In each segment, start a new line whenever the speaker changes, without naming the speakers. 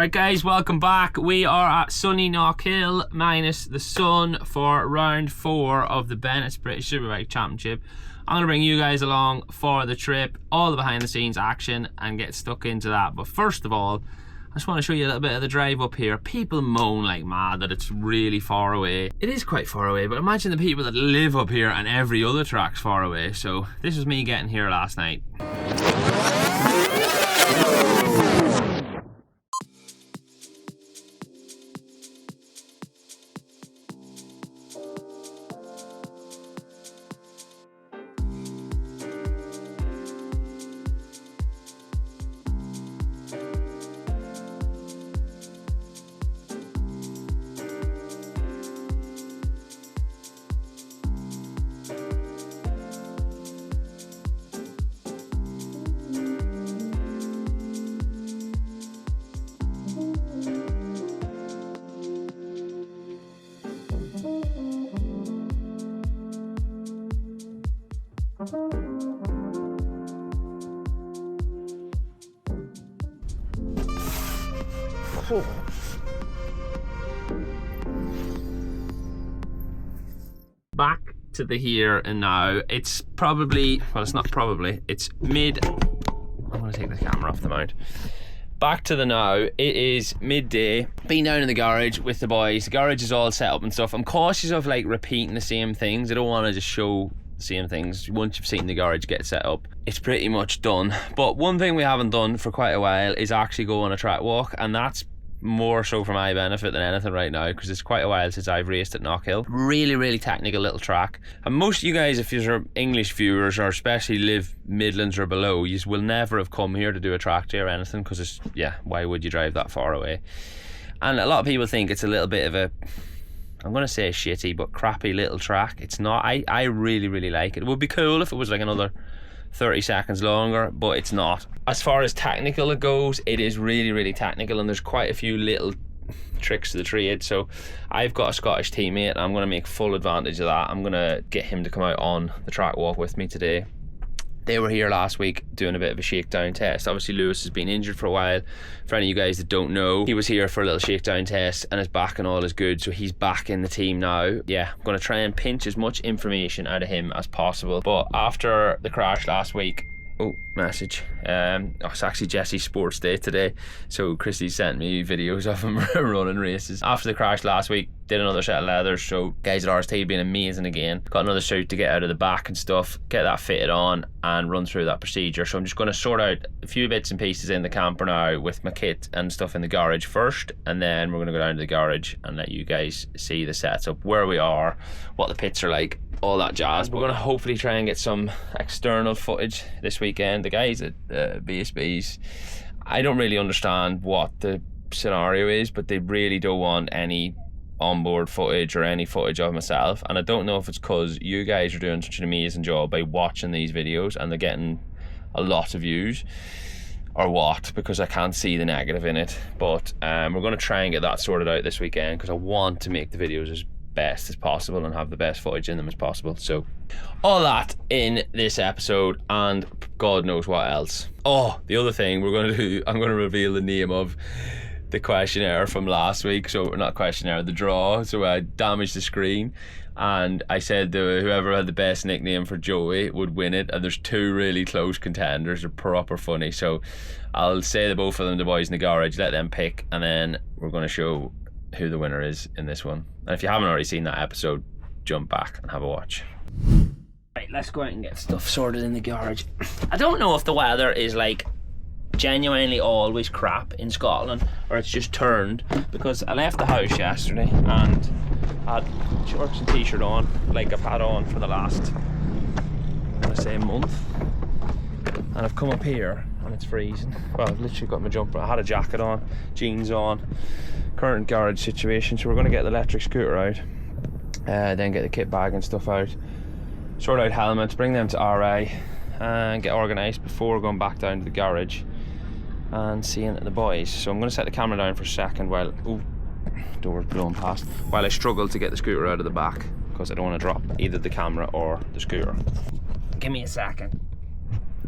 Right guys, welcome back. We are at sunny Knockhill minus the sun for round 4 of the Bennett's British Superbike Championship. I'm going to bring you guys along for the trip, all the behind the scenes action, and get stuck into that. But first of all, I just want to show you a little bit of the drive up here. People moan like mad that it's really far away. It is quite far away, but imagine the people that live up here and every other track's far away. So this was me getting here last night. Back to the here and now. It's probably, well, it's not probably, it's mid. I'm going to take the camera off the mount. Back to the now. It is midday. Been down in the garage with the boys. The garage is all set up and stuff. I'm cautious of like repeating the same things. I don't want to just show the same things. Once you've seen the garage get set up, it's pretty much done. But one thing we haven't done for quite a while is actually go on a track walk, and that's more so for my benefit than anything right now, because it's quite a while since I've raced at Knockhill. Really technical little track, and most of you guys, if you're English viewers or especially live Midlands or below, you will never have come here to do a track day or anything, because it's, yeah, why would you drive that far away? And a lot of people think it's a little bit of a, I'm gonna say shitty but crappy little track. It's not. I really like it. It would be cool if it was like another 30 seconds longer, but it's not. As far as technical it goes, it is really technical, and there's quite a few little tricks of the trade. So I've got a Scottish teammate, and I'm going to make full advantage of that. I'm going to get him to come out on the track walk with me today. They were here last week doing a bit of a shakedown test. Obviously Lewis has been injured for a while. For any of you guys that don't know, he was here for a little shakedown test and his back and all is good, so he's back in the team now. Yeah, I'm going to try and pinch as much information out of him as possible. But after the crash last week, message. It's actually Jesse's sports day today, so Christy sent me videos of him running races. After the crash last week, did another set of leathers, so guys at RST have been amazing again. Got another suit to get out of the back and stuff, get that fitted on and run through that procedure. So I'm just going to sort out a few bits and pieces in the camper now with my kit and stuff in the garage first, and then we're going to go down to the garage and let you guys see the setup, where we are, what the pits are like, all that jazz. We're going to hopefully try and get some external footage this weekend. The guys at BSB's, I don't really understand what the scenario is, but they really don't want any onboard footage or any footage of myself, and I don't know if it's because you guys are doing such an amazing job by watching these videos and they're getting a lot of views, or what, because I can't see the negative in it. But we're going to try and get that sorted out this weekend, because I want to make the videos as best as possible and have the best footage in them as possible. So all that in this episode, and God knows what else. Oh, the other thing we're going to do, I'm going to reveal the name of the questionnaire from last week. So not questionnaire, the draw. So I damaged the screen, and I said whoever had the best nickname for Joey would win it, and there's 2 really close contenders. They're proper funny, so I'll say the both of them, the boys in the garage, let them pick, and then we're going to show who the winner is in this one. And if you haven't already seen that episode, jump back and have a watch. Right, let's go out and get stuff sorted in the garage. I don't know if the weather is like genuinely always crap in Scotland, or it's just turned, because I left the house yesterday and had shorts and t-shirt on like I've had on for the last, I'm gonna say, month, and I've come up here and it's freezing. Well, I've literally got my jumper, I had a jacket on, jeans on. Current garage situation, so we're going to get the electric scooter out, then get the kit bag and stuff out, sort out helmets, bring them to RA and get organised before going back down to the garage and seeing the boys. So I'm going to set the camera down for a second while, door's blown past, while I struggle to get the scooter out of the back, because I don't want to drop either the camera or the scooter. Give me a second.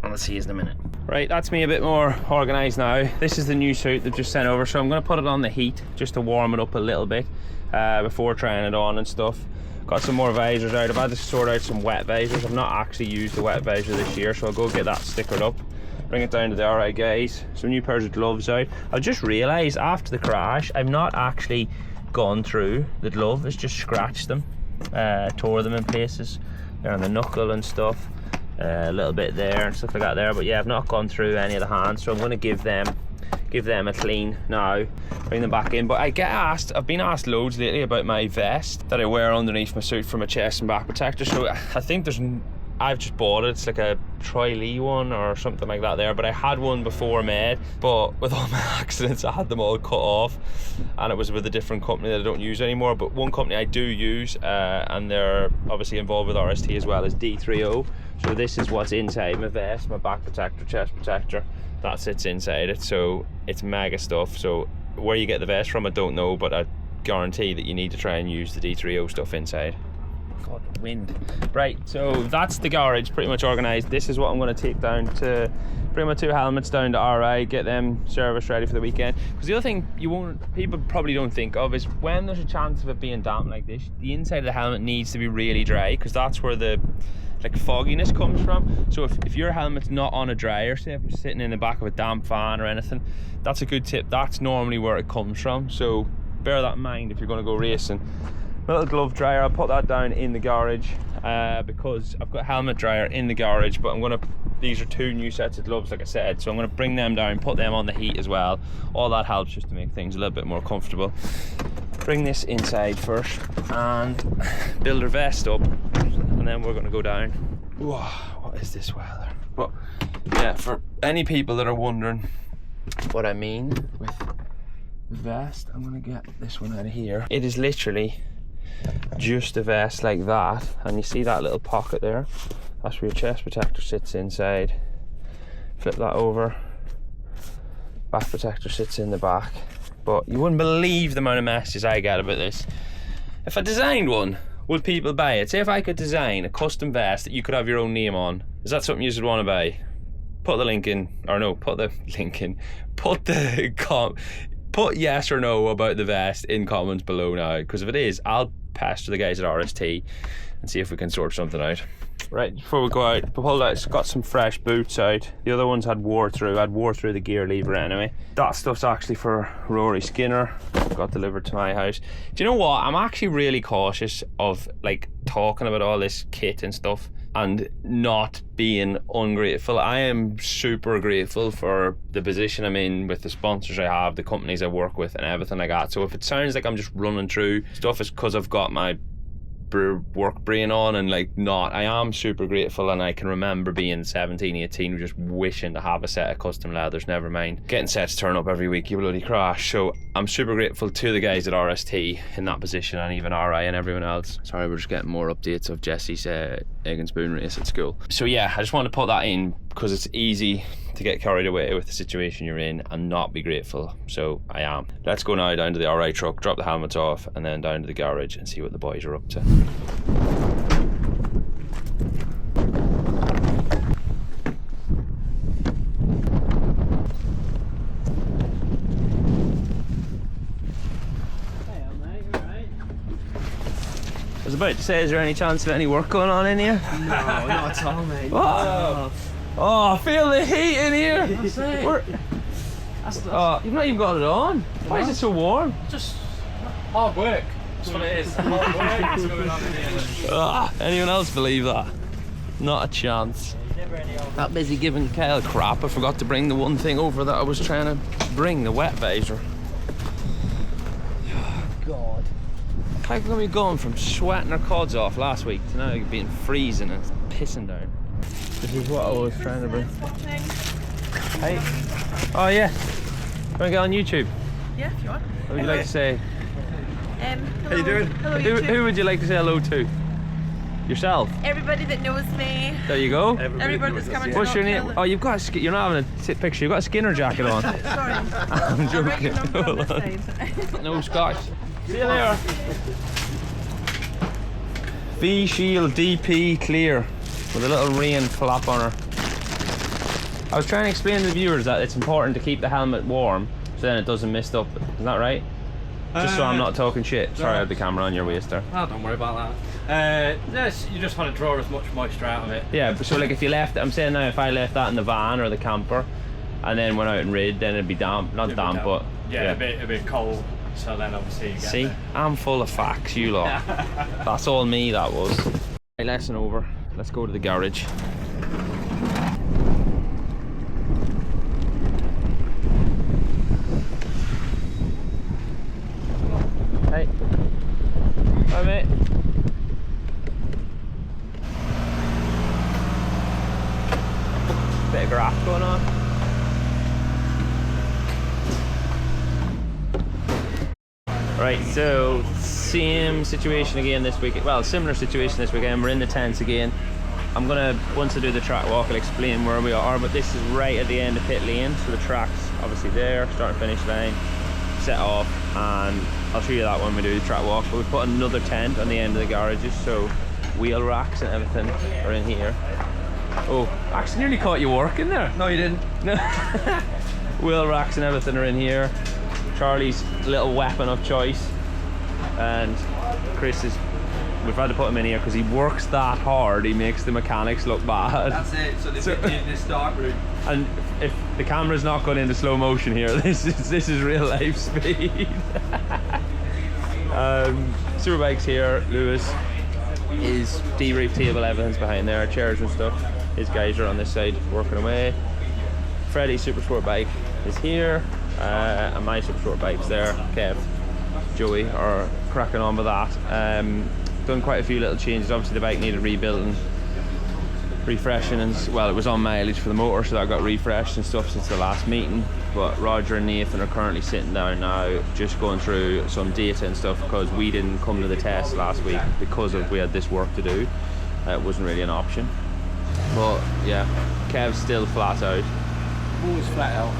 and I'll see you in a minute. Right, that's me a bit more organised now. This is the new suit they've just sent over, so I'm going to put it on the heat just to warm it up a little bit before trying it on and stuff. Got some more visors out. I've had to sort out some wet visors. I've not actually used the wet visor this year, so I'll go get that stickered up. Bring it down to the RI guys. Some new pairs of gloves out. I've just realised after the crash, I've not actually gone through the glove. It's just scratched them, tore them in places. They're on the knuckle and stuff. A little bit there and stuff like that there, but yeah, I've not gone through any of the hands, so I'm going to give them a clean now, bring them back in. But I've been asked loads lately about my vest that I wear underneath my suit for my chest and back protector. So I think I've just bought it. It's like a Troy Lee one or something like that there, but I had one before made, but with all my accidents I had them all cut off, and it was with a different company that I don't use anymore. But one company I do use, and they're obviously involved with RST as well, is D3O. So this is what's inside my vest, my back protector, chest protector, that sits inside it. So it's mega stuff. So where you get the vest from I don't know, but I guarantee that you need to try and use the D3O stuff inside. God, the wind. Right, so that's the garage pretty much organised. This is what I'm going to take down to bring my 2 helmets down to RI, get them service ready for the weekend. Because the other thing people probably don't think of is when there's a chance of it being damp like this, the inside of the helmet needs to be really dry, because that's where the fogginess comes from. So if your helmet's not on a dryer, say if you're sitting in the back of a damp fan or anything, that's a good tip. That's normally where it comes from, so bear that in mind if you're going to go racing. My little glove dryer, I'll put that down in the garage because I've got helmet dryer in the garage, but these are 2 new sets of gloves like I said, so I'm going to bring them down, put them on the heat as well. All that helps just to make things a little bit more comfortable. Bring this inside first and build our vest up, and then we're going to go down. Whoa, what is this weather? But yeah, for any people that are wondering what I mean with the vest, I'm going to get this one out of here. It is literally just a vest like that, and you see that little pocket there, that's where your chest protector sits inside. Flip that over, back protector sits in the back. But you wouldn't believe the amount of messages I get about this. If I designed one, would people buy it? Say if I could design a custom vest that you could have your own name on, is that something you would want to buy? Put the link in, or no, put yes or no about the vest in comments below now, because if it is, I'll pester the guys at RST and see if we can sort something out. Right, before we go out, got some fresh boots out. The other ones I'd wore through the gear lever anyway. That stuff's actually for Rory Skinner, got delivered to my house. Do you know what, I'm actually really cautious of like talking about all this kit and stuff and not being ungrateful. I am super grateful for the position I'm in with the sponsors I have, the companies I work with and everything like that. So if it sounds like I'm just running through stuff, it's because I've got my work brain on and like not. I am super grateful, and I can remember being 17, 18 just wishing to have a set of custom leathers, never mind getting sets turn up every week, you bloody crash. So I'm super grateful to the guys at RST in that position, and even RI and everyone else. Sorry, we're just getting more updates of Jesse's egg and spoon race at school. So yeah, I just want to put that in because it's easy to get carried away with the situation you're in and not be grateful. So I am. Let's go now down to the RI truck, drop the helmets off, and then down to the garage and see what the boys are up to. I was about to say, is there any chance of any work going on in here?
No, not at all, mate.
Oh, I feel the heat in here.
That's it.
You've not even got it on. Why is it so warm?
Just hard work. That's what it is. Hard work. What's going on in here?
Anyone else believe that? Not a chance. That busy giving Kyle crap, I forgot to bring the one thing over that I was trying to bring, the wet visor.
God.
How come we going from sweating our cods off last week to now being freezing and pissing down? This is what I was trying to bring. Hey. Oh yeah. Want to get on YouTube?
Yeah, if you want.
What would you like to say?
Hello,
How you doing?
Hello, YouTube.
Who would you like to say hello to? Yourself?
Everybody that knows me.
There you go.
Everybody that's coming to
What's your name?
Knockhill.
Oh, you've got you're not having a picture. You've got a Skinner jacket on.
Sorry.
I'm
I'll write your
joking.
number on this side.
No Scotch. See you later. V Shield DP clear with a little rain flap on her. I was trying to explain to the viewers that it's important to keep the helmet warm so then it doesn't mist up. Is that right? Just so I'm not talking shit. Sorry, I had the camera on your waist there.
Oh, don't worry about that. Yes, you just want to draw as much moisture out of it.
Yeah, but so like if you left, I'm saying now if I left that in the van or the camper and then went out and rid, then it'd be damp. Not damp, but...
Yeah, a bit cold. So then obviously you get
See, I'm full of facts, you lot. That's all me, that was. Right, lesson over. Let's go to the garage. Hey. Hi, mate. Bit of graft going on. Right, so same situation again this week. Well, similar situation this weekend. We're in the tents again. I'm gonna, once I do the track walk, I'll explain where we are, but this is right at the end of pit lane, so the track's obviously there, start and finish line, set off, and I'll show you that when we do the track walk. But we've put another tent on the end of the garages, so wheel racks and everything are in here. Oh, actually nearly caught you working there.
No, you didn't.
No. Wheel racks and everything are in here. Charlie's little weapon of choice, and Chris is, we've had to put him in here because he works that hard, he makes the mechanics look bad.
That's it, so they've been in this dark room.
And if the camera's not going into slow motion here, this is real life speed. Superbike's here, Lewis, his debrief table, everything's behind there, chairs and stuff. His guys are on this side working away. Freddie's super sport bike is here. And my super short bike's there. Kev, Joey are cracking on with that. Done quite a few little changes. Obviously the bike needed rebuilding, refreshing, and well, it was on mileage for the motor, so that got refreshed and stuff since the last meeting. But Roger and Nathan are currently sitting down now just going through some data and stuff, because we didn't come to the test last week because we had this work to do. It wasn't really an option. But yeah, Kev's still flat out.
Always flat out.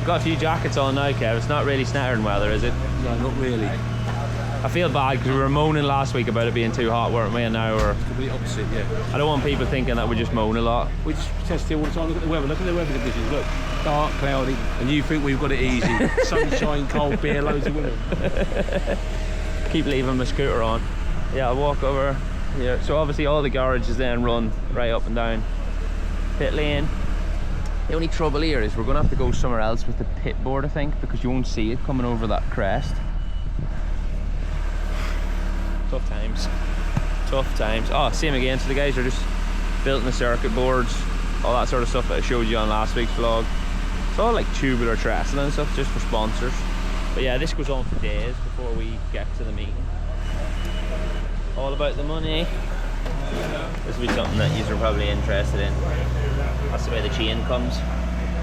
Got a few jackets on now, Kev. It's not really snattering weather, is it?
No, not really.
I feel bad because we were moaning last week about it being too hot, weren't we? And now we're...
Complete opposite, yeah.
I don't want people thinking that we just moan a lot.
We just test it all the time. Look at the weather. Look at the weather conditions. Look, dark, cloudy, and you think we've got it easy. Sunshine, cold beer, loads of wind.
Keep leaving my scooter on. Yeah, I'll walk over here. So obviously all the garages then run right up and down pit lane. The only trouble here is we're going to have to go somewhere else with the pit board, I think, because you won't see it coming over that crest. Tough times. Tough times. Oh, same again. So the guys are just building the circuit boards, all that sort of stuff that I showed you on last week's vlog. It's all like tubular trestle and stuff, just for sponsors. But yeah, this goes on for days before we get to the meeting. All about the money. This will be something that you're probably interested in. That's the way the chain comes,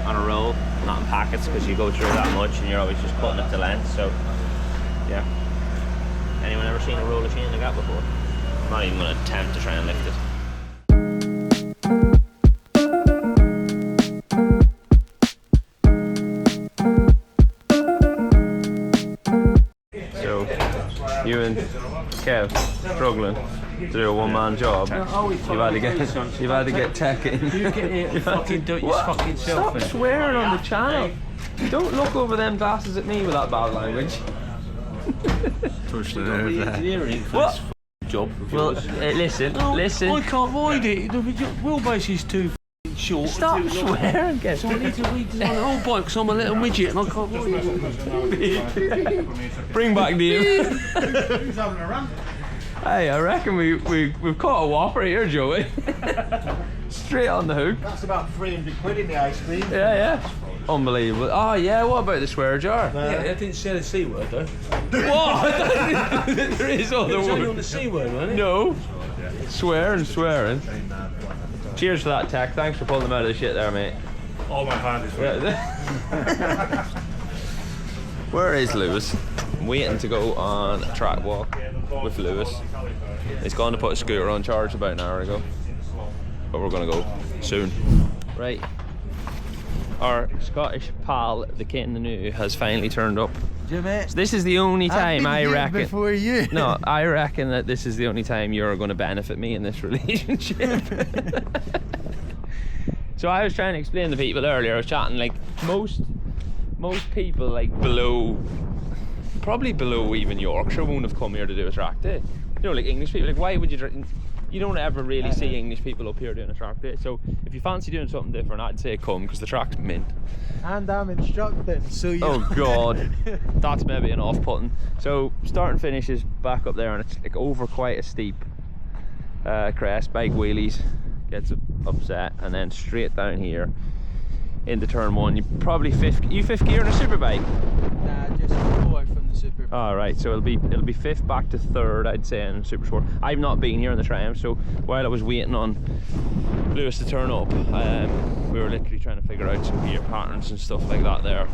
on a roll, not in packets, because you go through that much and you're always just cutting it to length. So yeah, anyone ever seen a roll of chain like that before? I'm not even going to attempt to try and lift it. So you and Kev struggling to do a one-man job. You've had to get tech in.
You get here and fucking do it your fucking self.
Stop swearing on the channel. Don't look over them glasses at me with that bad language.
Push the engineering for
What?
this job.
Well, listen.
I can't ride it. The wheelbase is too short.
Stop swearing, Kev.
So I need to redesign the whole bike because I'm a little midget and I can't ride it.
Bring back Neil.
Who's having a rant?
Hey, I reckon we've caught a whopper here, Joey. Straight on the hook.
That's about 300 quid in the ice cream.
Yeah. Unbelievable. Oh yeah, what about the swear jar?
Yeah, I didn't say the C word though.
What? There is other
It was only on
words.
the C word, wasn't it?
No. Swearing. Cheers for that, Tech. Thanks for pulling them out of the shit there, mate.
All my hand is
Where is Lewis? I'm waiting to go on a track walk with Lewis. He's gone to put a scooter on charge about an hour ago, but we're going to go soon. Right. Our Scottish pal, the Kit in the New, has finally turned up. So this is the only time I reckon.
Before you.
No, I reckon that this is the only time you're going to benefit me in this relationship. So I was trying to explain to people earlier, I was chatting, like most people like probably below even Yorkshire won't have come here to do a track day. You know, like English people, like why would you don't ever really see English people up here doing a track day. So if you fancy doing something different, I'd say come, because the track's mint.
And I'm instructing, so you...
Oh god, that's maybe an off-putting. So start and finish is back up there, and it's like over quite a steep crest, bike wheelies, gets upset, and then straight down here into turn one. You probably fifth gear in a super bike.
Nah, just 4 from the super bike.
All right, so it'll be fifth back to third, I'd say, in super sport. I've not been here in the Triumph, so while I was waiting on Lewis to turn up, we were literally trying to figure out some gear patterns and stuff like that there.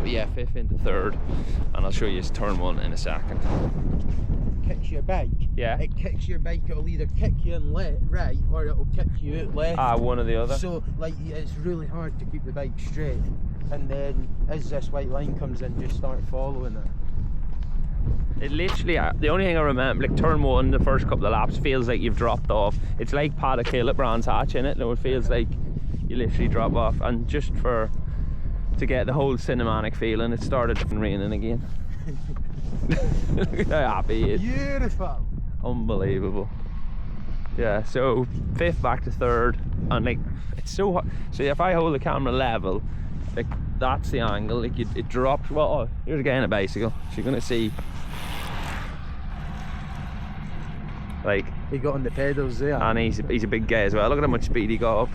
But yeah, fifth into third, and I'll show you turn one in a second.
Kicks your bike.
Yeah.
It kicks your bike. It'll either kick you in right, or it'll kick you out left.
Ah, one or the other.
So like it's really hard to keep the bike straight. And then as this white line comes in, just start following it.
It literally, the only thing I remember, like turn one, the first couple of laps, feels like you've dropped off. It's like Knockhill at Brands Hatch, innit? No, it feels like you literally drop off. And just to get the whole cinematic feeling, it started raining again. Look how happy he is.
Beautiful.
Unbelievable. Yeah, so fifth back to third, and like it's so hot. So if I hold the camera level, like that's the angle, like it drops. Well, oh, here's a guy in a bicycle, so you're gonna see like
He got on the pedals there.
and he's a big guy as well. Look at how much speed he got up.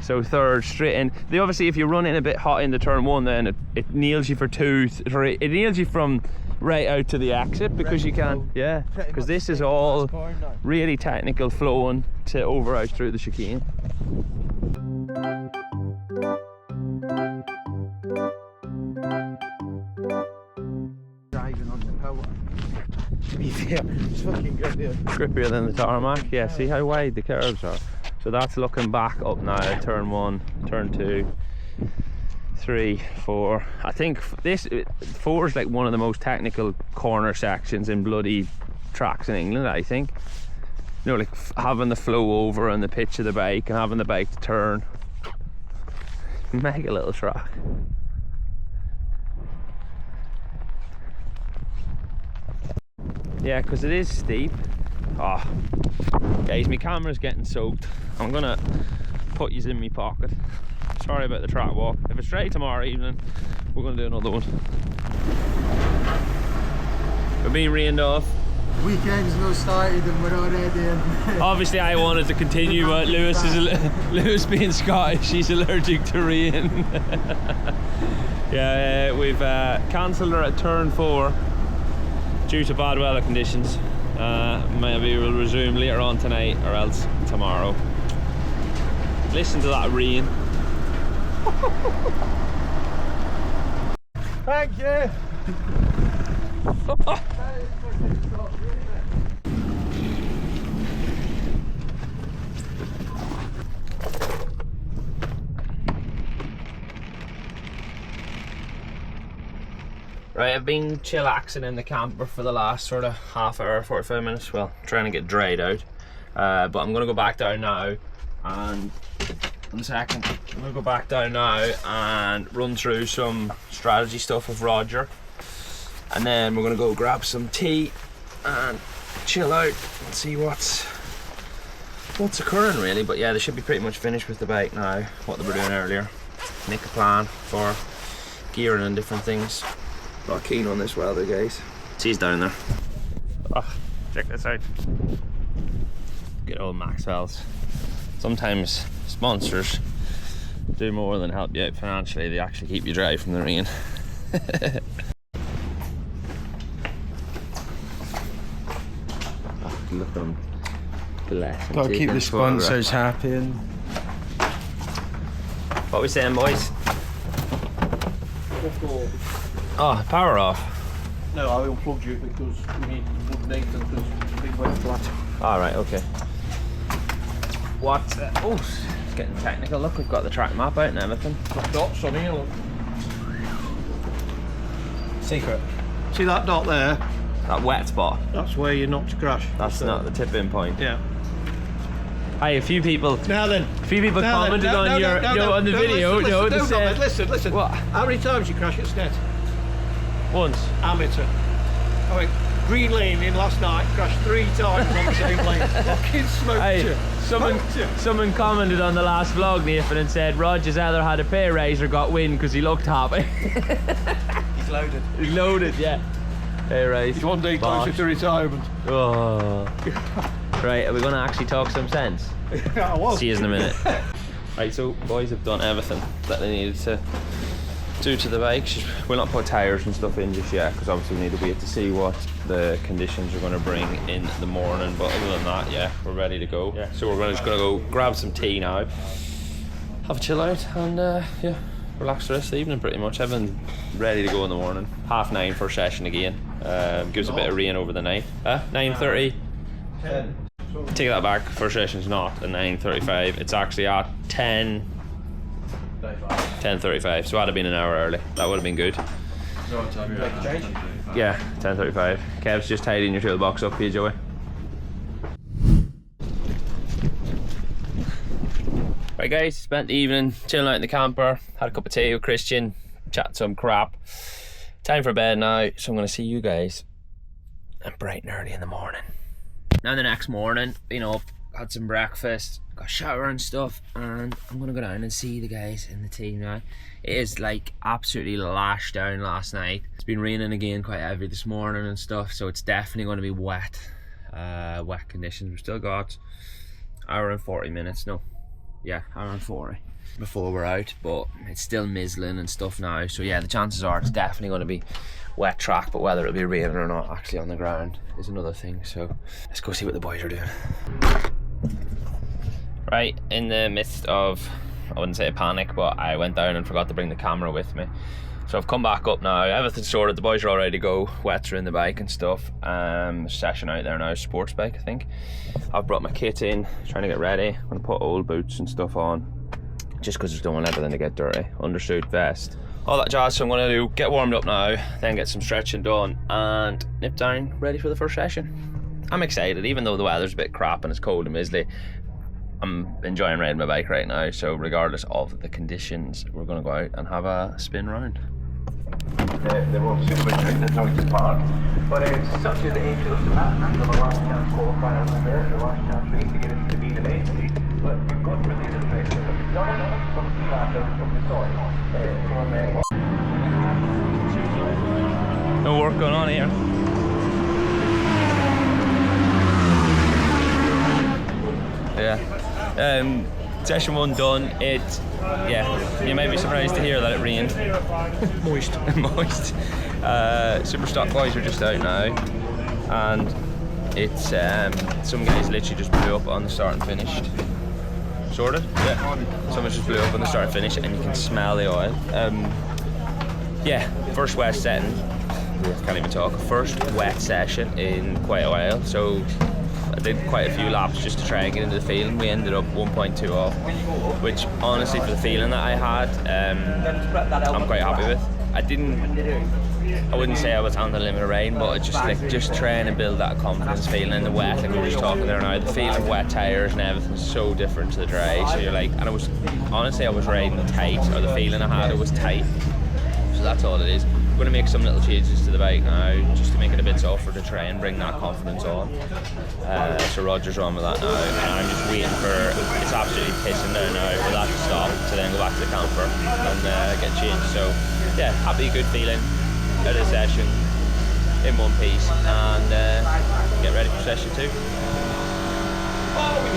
So third straight in. They obviously, if you run in a bit hot into turn one, then it nails you for 2, 3. It nails you from right out to the exit, because you can, yeah, because this is all really technical flowing to over out through the chicane.
Driving on the power. To be fair, it's fucking grippier.
Grippier than the tarmac. Yeah, see how wide the curves are. So that's looking back up now, turn 1, turn 2, 3, 4. I think this 4 is like one of the most technical corner sections in bloody tracks in England, I think. You know, like having the flow over and the pitch of the bike and having the bike to turn. Mega little track. Yeah, because it is steep. Oh, guys, my camera's getting soaked. I'm gonna put yous in my pocket. Sorry about the track walk. If it's ready tomorrow evening, we're gonna do another one. We're being rained off.
Weekend's no started and we're already in.
Obviously, I wanted to continue, but Lewis being Scottish, he's allergic to rain. Yeah, we've cancelled her at turn 4 due to bad weather conditions. Maybe we'll resume later on tonight or else tomorrow. Listen to that rain.
Thank you.
Right, I've been chillaxing in the camper for the last sort of half hour, 45 minutes, well, trying to get dried out. But I'm gonna go back down now, and in a second, I'm gonna go back down now and run through some strategy stuff with Roger. And then we're gonna go grab some tea and chill out and see what's occurring really. But yeah, they should be pretty much finished with the bike now, what they were doing earlier. Make a plan for gearing and different things. Not keen on this weather, guys. She's down there. Oh, check this out. Good old Maxwell's. Sometimes sponsors do more than help you out financially. They actually keep you dry from the rain. Oh, look at them. Bless them.
Gotta keep the sponsors happy. And
what are we saying, boys? Oh, power off.
No, I unplugged you because we need wood them because big wet flat.
Alright, okay. What? Oh, it's getting technical. Look, we've got the track map out and everything.
Got dots on here, look. Secret. See that dot there?
That wet spot.
That's where you're not to crash.
That's not the tip-in point.
Yeah.
Hey, a few people
Now then.
commented on your on the video. They said,
Listen.
What?
How many times you crash at Snet?
Once.
Amateur. I went Green Lane in last night, crashed 3 times on the same lane. Fucking smoked
Hey,
you.
someone commented on the last vlog, Nathan, and said Roger's either had a pay raise or got wind because he looked happy.
He's loaded.
He's loaded, yeah. Pay raise.
He's one day
Bosh.
closer to retirement.
Oh. Right, are we going to actually talk some sense?
I was.
See you in a minute. Right, so boys have done everything that they needed to do to the bike. We'll not put tyres and stuff in just yet because obviously we need to wait to see what the conditions are going to bring in the morning, but other than that, yeah, we're ready to go. Yeah. So we're just going to go grab some tea now, have a chill out, and yeah, relax the rest of the evening pretty much. Everyone's ready to go in the morning. 9:30 for session again. Gives a bit of rain over the night. 9:30. Take that back, first session's not at 9:35, it's actually at 10:35, so I'd have been an hour early. That would have been good. Yeah, 10:35. Kev's just tidying your toolbox up here, Joey. Right guys, spent the evening chilling out in the camper, had a cup of tea with Christian, chatted some crap. Time for bed now, so I'm going to see you guys bright and early in the morning. Now the next morning, you know, had some breakfast, got a shower and stuff, and I'm gonna go down and see the guys in the team now. It is like absolutely lashed down last night. It's been raining again quite heavy this morning and stuff, so it's definitely going to be wet conditions. We've still got hour and 40 minutes, no, yeah, hour and 40 before we're out, but it's still mizzling and stuff now, so yeah, the chances are it's definitely going to be wet track, but whether it'll be raining or not actually on the ground is another thing. So let's go see what the boys are doing. Right, in the midst of, I wouldn't say a panic, but I went down and forgot to bring the camera with me, so I've come back up now. Everything's sorted, the boys are all ready to go, wets are in the bike and stuff. Session out there now, sports bike I think. I've brought my kit in, trying to get ready. I'm gonna put old boots and stuff on just because I don't want everything to get dirty. Undersuit, vest, all that jazz. So I'm going to do, get warmed up now, then get some stretching done and nip down ready for the first session. I'm excited, even though the weather's a bit crap and it's cold and mizzly. I'm enjoying riding my bike right now, so regardless of the conditions, we're going to go out and have a spin round.
They're all super good, there's no spark, but it's such as the nature of the map, and the last chance qualifier over there, the last chance for you to get into the B&A. But you've got to really the place. No, from the start, from the soil.
No work going on here. Yeah. Session 1 done. Yeah, you may be surprised to hear that it rained.
Moist.
Moist. Super stock boys are just out now, and it's some guys literally just blew up on the start and finished. Sorted? Yeah. Someone just blew up on the start and finish, and you can smell the oil. Yeah, first wet setting. Can't even talk. First wet session in quite a while. So I did quite a few laps just to try and get into the feeling. We ended up 1.2 off, which honestly, for the feeling that I had, I'm quite happy with. I wouldn't say I was on the limit of rain, but just trying to build that confidence feeling in the wet, like we were just talking there now. The feeling of wet tires and everything's so different to the dry. So you're like, and I was riding tight, or the feeling I had, it was tight. So that's all it is. I'm going to make some little changes to the bike now, just to make it a bit softer to try and bring that confidence on. So Roger's on with that now, and I'm just waiting for, it's absolutely pissing down now, for that to stop, to then go back to the camper and get changed. So yeah, happy, good feeling out of the session in one piece, and get ready for session 2. Oh my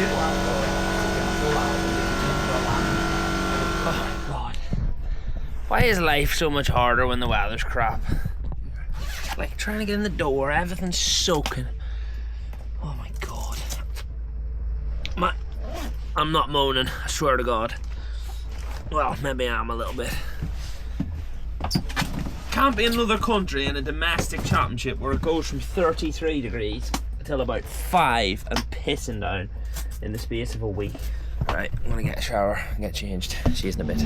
god. Why is life so much harder when the weather's crap? Like trying to get in the door, everything's soaking. Oh my god. I'm not moaning, I swear to god. Well, maybe I am a little bit. Can't be another country in a domestic championship where it goes from 33 degrees until about 5 and pissing down in the space of a week. Right, I'm gonna get a shower and get changed. See you in a bit.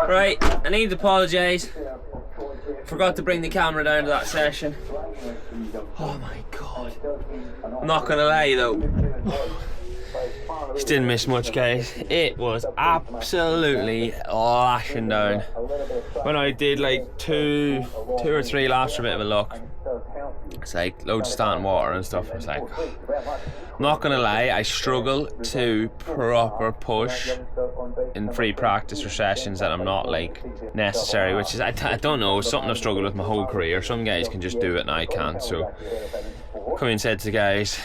Right, I need to apologise. Forgot to bring the camera down to that session. Oh my god. I'm not gonna lie though. Just didn't miss much, guys. It was absolutely lashing down. When I did like two or three laps for a bit of a look, it's like loads of standing water and stuff. It's like, I'm not gonna lie, I struggle to proper push in free practice or sessions that I'm not like necessary, which is, I don't know, something I've struggled with my whole career. Some guys can just do it and I can't. So come in and said to the guys,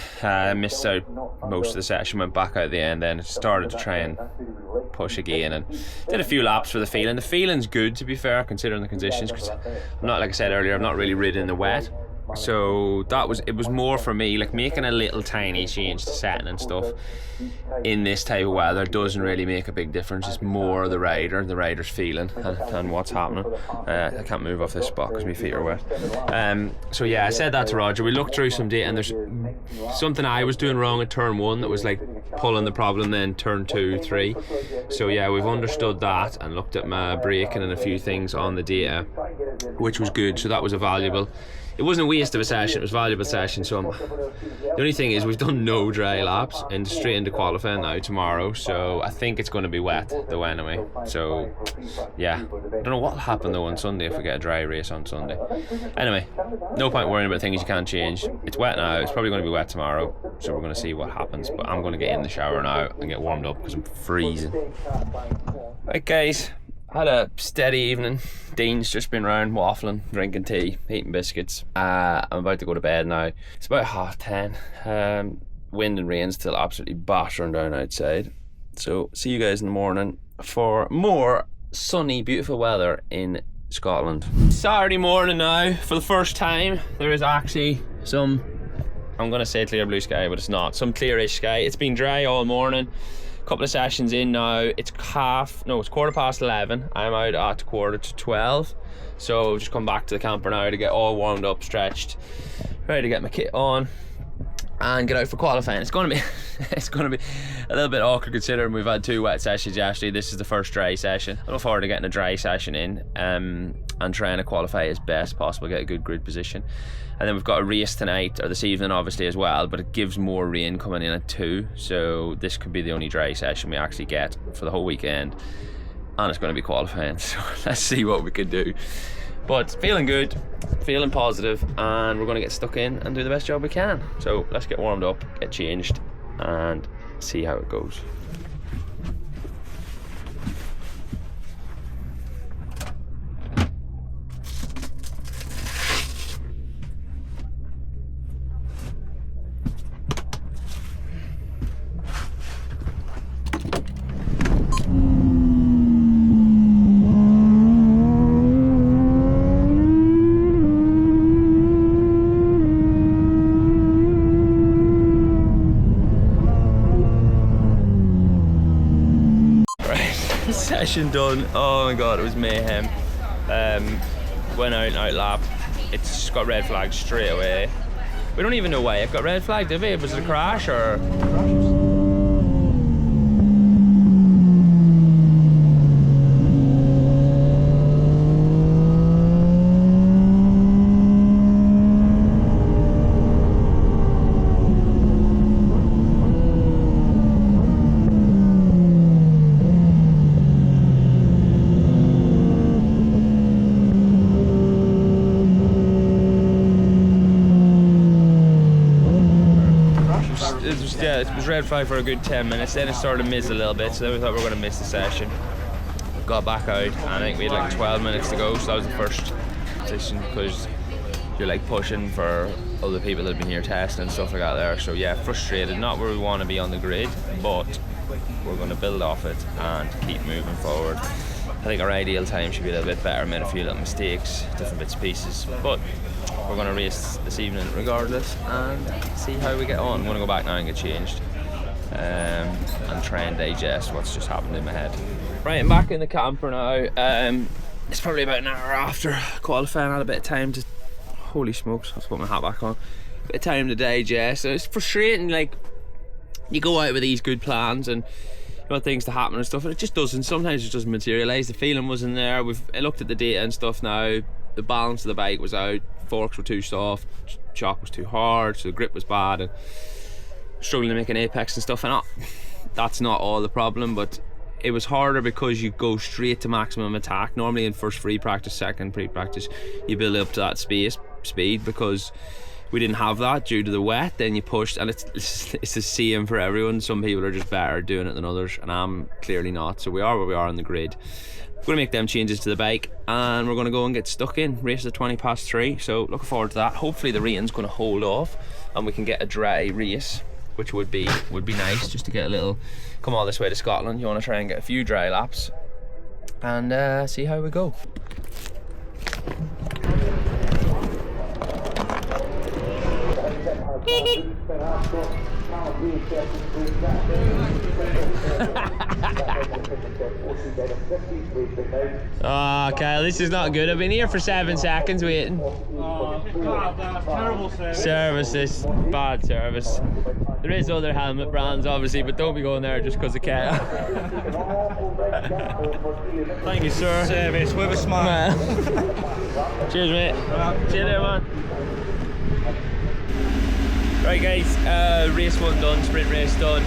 missed out most of the session, went back out at the end, then started to try and push again and did a few laps for the feeling. The feeling's good, to be fair, considering the conditions, because I'm not, like I said earlier, I'm not really ridden in the wet. So it was more for me, like making a little tiny change to setting and stuff in this type of weather doesn't really make a big difference. It's more the rider's feeling and what's happening. I can't move off this spot because my feet are wet. So yeah, I said that to Roger. We looked through some data and there's something I was doing wrong at turn 1 that was like pulling the problem then turn 2, 3. So yeah, we've understood that and looked at my braking and a few things on the data, which was good. So that was a valuable. It wasn't a waste of a session, it was a valuable session. So the only thing is we've done no dry laps and straight into qualifying now tomorrow, so I think it's going to be wet though anyway. So yeah, I don't know what'll happen though on Sunday if we get a dry race on Sunday. Anyway, no point worrying about things you can't change. It's wet now, it's probably going to be wet tomorrow, so we're going to see what happens. But I'm going to get in the shower now and get warmed up because I'm freezing. Right guys, had a steady evening. Dean's just been round waffling, drinking tea, eating biscuits. I'm about to go to bed now. It's about 10:30. Wind and rain still absolutely battering down outside. So see you guys in the morning for more sunny, beautiful weather in Scotland. Saturday morning now, for the first time, there is actually some, I'm gonna say clear blue sky, but it's not. Some clearish sky. It's been dry all morning. Couple of sessions in now. It's 11:15. I'm out at 11:45. So just come back to the camper now to get all warmed up, stretched, ready to get my kit on and get out for qualifying. It's gonna be a little bit awkward considering we've had 2 wet sessions yesterday. This is the first dry session. I look forward to getting a dry session in and trying to qualify as best possible, get a good grid position. And then we've got a race tonight, or this evening obviously as well, but it gives more rain coming in at 2, so this could be the only dry session we actually get for the whole weekend, and it's going to be qualifying, so let's see what we can do. But feeling good, feeling positive, and we're going to get stuck in and do the best job we can. So let's get warmed up, get changed, and see how it goes. Session done. Oh my god, it was mayhem. Went out and out lap. It's just got red flagged straight away. We don't even know why it got red flagged, did we? Was it a crash or? It was red flag for a good 10 minutes, then it started to miss a little bit, so then we thought we were going to miss the session. Got back out, and I think we had like 12 minutes to go, so that was the first position, because you're like pushing for other people that have been here testing and stuff like that there. So yeah, frustrated, not where we want to be on the grid, but we're going to build off it and keep moving forward. I think our ideal time should be a little bit better, made a few little mistakes, different bits and pieces, but we're going to race this evening regardless and see how we get on. I'm going to go back now and get changed and try and digest what's just happened in my head. Right, I'm back in the camper now. It's probably about an hour after qualifying. I had a bit of time to, holy smokes, I have to put my hat back on. A bit of time to digest. And it's frustrating, like, you go out with these good plans and you want things to happen and stuff, and it just doesn't. Sometimes it doesn't materialise. The feeling wasn't there. I looked at the data and stuff now. The balance of the bike was out, forks were too soft, shock was too hard, so the grip was bad, and struggling to make an apex and stuff. And that's not all the problem, but it was harder because you go straight to maximum attack. Normally in first free practice, second pre-practice, you build up to that speed, because we didn't have that due to the wet. Then you pushed, and it's the same for everyone. Some people are just better doing it than others, and I'm clearly not. So we are where we are on the grid. We're going to make them changes to the bike, and we're going to go and get stuck in. Race at 3:20. So looking forward to that. Hopefully the rain's going to hold off and we can get a dry race, which would be nice, just to get a little, come all this way to Scotland. You want to try and get a few dry laps and see how we go. Oh, Kyle, this is not good. I've been here for 7 seconds waiting.
Terrible
Service, this bad service. There is other helmet brands, obviously, but don't be going there just because of Kyle. Thank you, sir.
Service with a smile.
Cheers, mate. See you there, man. Right, guys, race 1 done, sprint race done.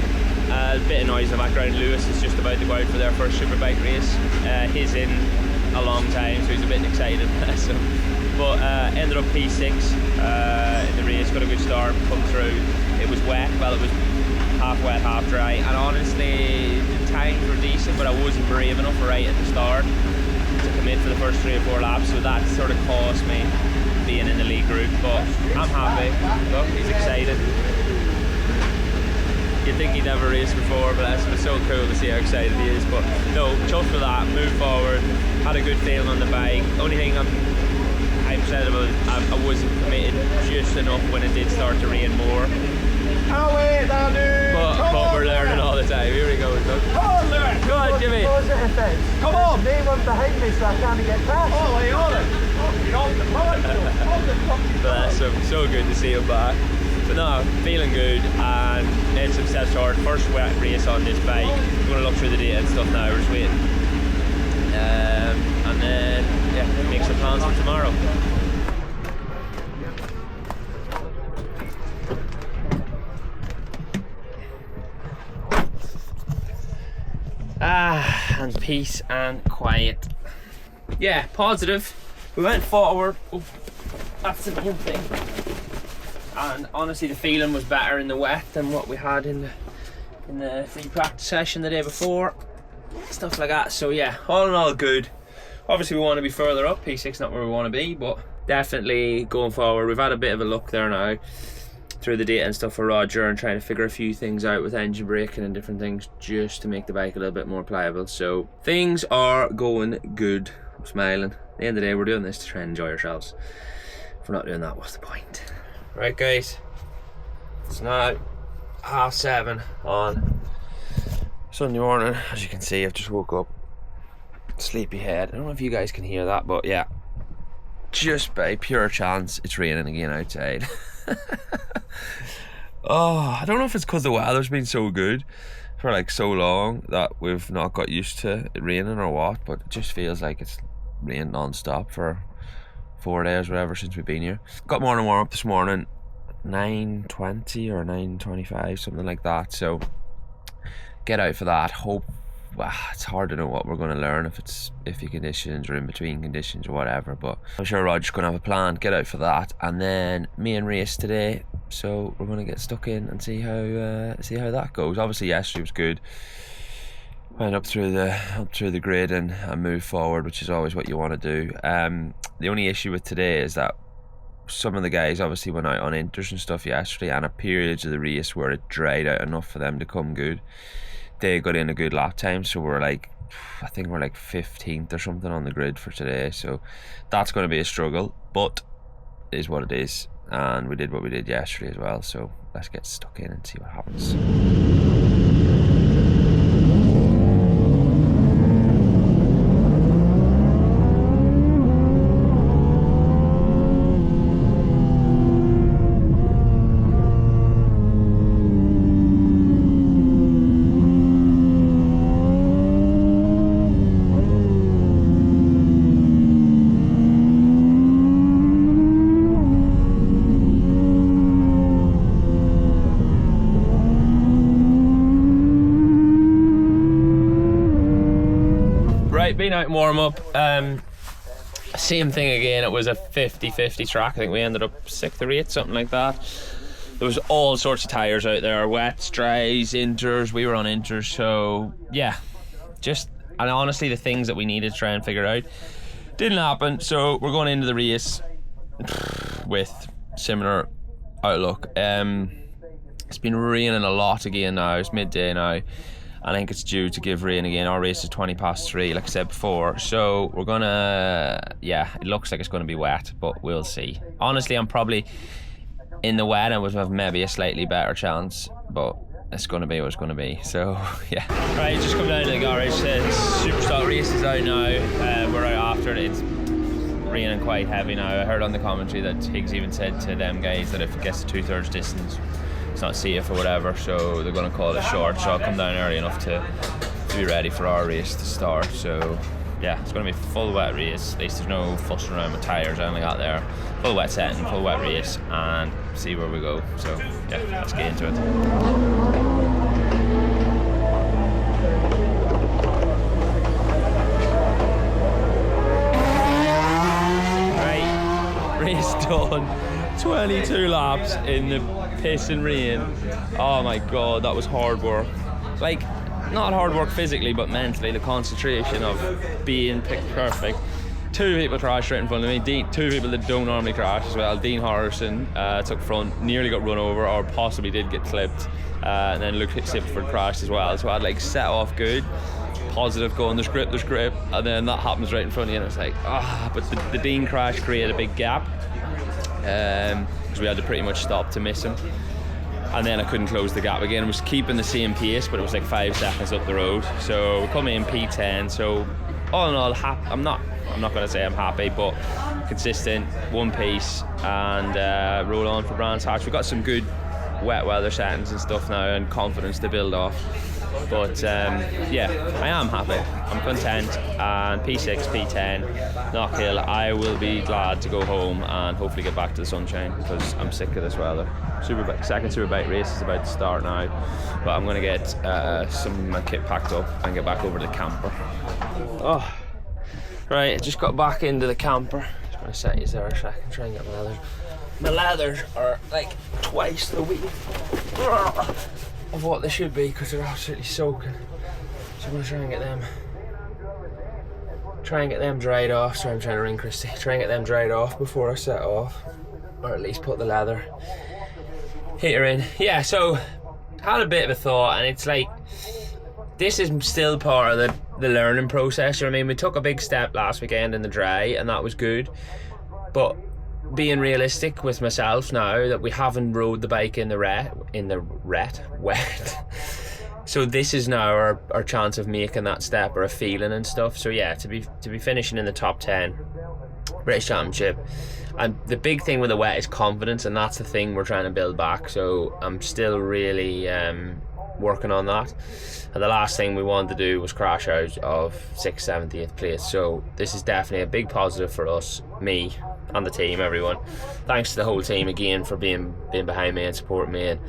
A bit of noise in the background. Lewis is just about to go out for their first superbike race. He's in a long time, so he's a bit excited. So, but ended up P6 in the race, got a good start, come through. It was wet, well, it was half wet, half dry, and honestly, the times were decent, but I wasn't brave enough right at the start to commit for the first 3 or 4 laps, so that sort of cost me being in the lead group. But I'm happy. Look, he's excited. You'd think he'd never raced before, but it's so cool to see how excited he is. But no, chuffed for that, moved forward, had a good feeling on the bike. Only thing I'm upset about, I wasn't committed just enough when it did start to rain more. But we're learning all the time. Here we go.
Oh, look!
Go on, Jimmy.
Positive things.
Come on!
They were behind me, so I can't get past.
Oh, hey, hold it.
Bless him. So good to see him back. But no, feeling good and made some steps forward. First wet race on this bike. We're going to look through the data and stuff now. We're just waiting. And then, yeah, make some plans for tomorrow. And peace and quiet. Yeah, positive. We went forward. Oh, that's the main thing. And honestly, the feeling was better in the wet than what we had in the free practice session the day before. Stuff like that. So yeah, all in all good. Obviously we want to be further up. P6 not where we want to be, but definitely going forward. We've had a bit of a look there now through the data and stuff for Roger, and trying to figure a few things out with engine braking and different things just to make the bike a little bit more pliable. So things are going good. I'm smiling. At the end of the day, we're doing this to try and enjoy ourselves. If we're not doing that, what's the point? Right, guys, it's now 7:30 on Sunday morning. As you can see, I've just woke up, sleepy head. I don't know if you guys can hear that, but yeah, just by pure chance it's raining again outside. Oh, I don't know if it's because the weather's been so good for like so long that we've not got used to it raining or what, but it just feels like it's rained non-stop for 4 days, whatever, since we've been here. Got morning warm up this morning, 9:20 or 9:25, something like that. So get out for that. Hope, it's hard to know what we're going to learn, if it's iffy conditions or in between conditions or whatever, but I'm sure Roger's going to have a plan. Get out for that, and then me and race today, so we're going to get stuck in and see how that goes. Obviously yesterday was good. Went up through the grid and move forward, which is always what you want to do. The only issue with today is that some of the guys obviously went out on inters and stuff yesterday, and at periods of the race where it dried out enough for them to come good, they got in a good lap time. So we're like, I think we're like 15th or something on the grid for today. So that's going to be a struggle, but it is what it is. And we did what we did yesterday as well. So let's get stuck in and see what happens. Right, been out and warm up. Same thing again, it was a 50-50 track. I think we ended up 6th or 8th, something like that. There was all sorts of tyres out there, wets, dries, inters. We were on inters, so yeah, and honestly the things that we needed to try and figure out didn't happen, so we're going into the race with similar outlook. It's been raining a lot again now. It's midday now. I think it's due to give rain again. Our race is 3:20, like I said before. So we're gonna, yeah, it looks like it's gonna be wet, but we'll see. Honestly, I'm probably in the wet and would have maybe a slightly better chance, but it's gonna be what it's gonna be. So yeah. Right, just come down to the garage. Superstock race is out now. We're out after it. It's raining quite heavy now. I heard on the commentary that Higgs even said to them guys that if it gets to 2/3 distance, it's not safe or whatever, so they're going to call it short. So I'll come down early enough to be ready for our race to start. So yeah, it's going to be a full wet race. At least there's no fussing around with tyres or anything out there. Full wet setting, full wet race, and see where we go. So yeah, let's get into it. Right, race done. 22 laps in the piss and rain. Oh my god, that was hard work. Like, not hard work physically, but mentally, the concentration of being picked perfect. 2 people crashed right in front of me. 2 people that don't normally crash as well. Dean Harrison took front, nearly got run over, or possibly did get clipped. And then Luke Sipford crashed as well. So I'd like set off good, positive, going, there's grip, and then that happens right in front of you, and it's like, but the Dean crash created a big gap. Because we had to pretty much stop to miss him, and then I couldn't close the gap again. I was keeping the same pace, but it was like 5 seconds up the road. So we come in P10. So all in all, I'm not going to say I'm happy, but consistent, one piece, and roll on for Brands Hatch. We've got some good wet weather settings and stuff now, and confidence to build off. But yeah, I am happy. I'm content, and P6, P10, Knockhill. I will be glad to go home and hopefully get back to the sunshine, because I'm sick of this weather. Second Superbike race is about to start now, but I'm going to get some of my kit packed up and get back over to the camper. Oh, right, I just got back into the camper. Just going to set you there a second, try and get my leathers. My leathers are like twice the weight of what they should be, because they're absolutely soaking. So I'm going to try and get them dried off. Sorry, I'm trying to ring Christy. Try and get them dried off before I set off, or at least put the leather heater in. Yeah, so had a bit of a thought, and it's like, this is still part of the learning process. You know what I mean? We took a big step last weekend in the dry, and that was good, but being realistic with myself now that we haven't rode the bike in the wet. So this is now our chance of making that step, or a feeling and stuff. So yeah, to be finishing in the top 10 British Championship, and the big thing with the wet is confidence, and that's the thing we're trying to build back. So I'm still really working on that. And the last thing we wanted to do was crash out of 6th, 7th, 8th place. So this is definitely a big positive for us, me and the team, everyone. Thanks to the whole team again for being behind me and supporting me and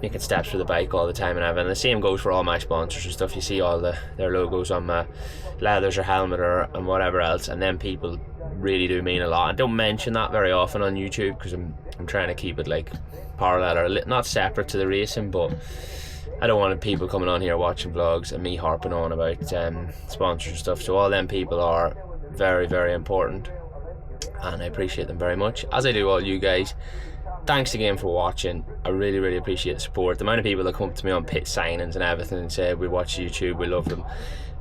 making steps for the bike all the time and everything. And the same goes for all my sponsors and stuff. You see all their logos on my leathers or helmet and whatever else, and then people really do mean a lot. I don't mention that very often on YouTube because I'm trying to keep it like parallel, or not separate to the racing, but I don't want people coming on here watching vlogs and me harping on about sponsors and stuff. So all them people are very, very important, and I appreciate them very much, as I do all you guys. Thanks again for watching. I really, really appreciate the support. The amount of people that come up to me on pit signings and everything and say we watch YouTube, we love them.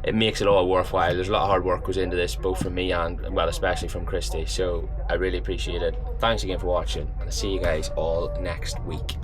It makes it all worthwhile. There's a lot of hard work goes into this, both from me and, well, especially from Christy. So I really appreciate it. Thanks again for watching, and I'll see you guys all next week.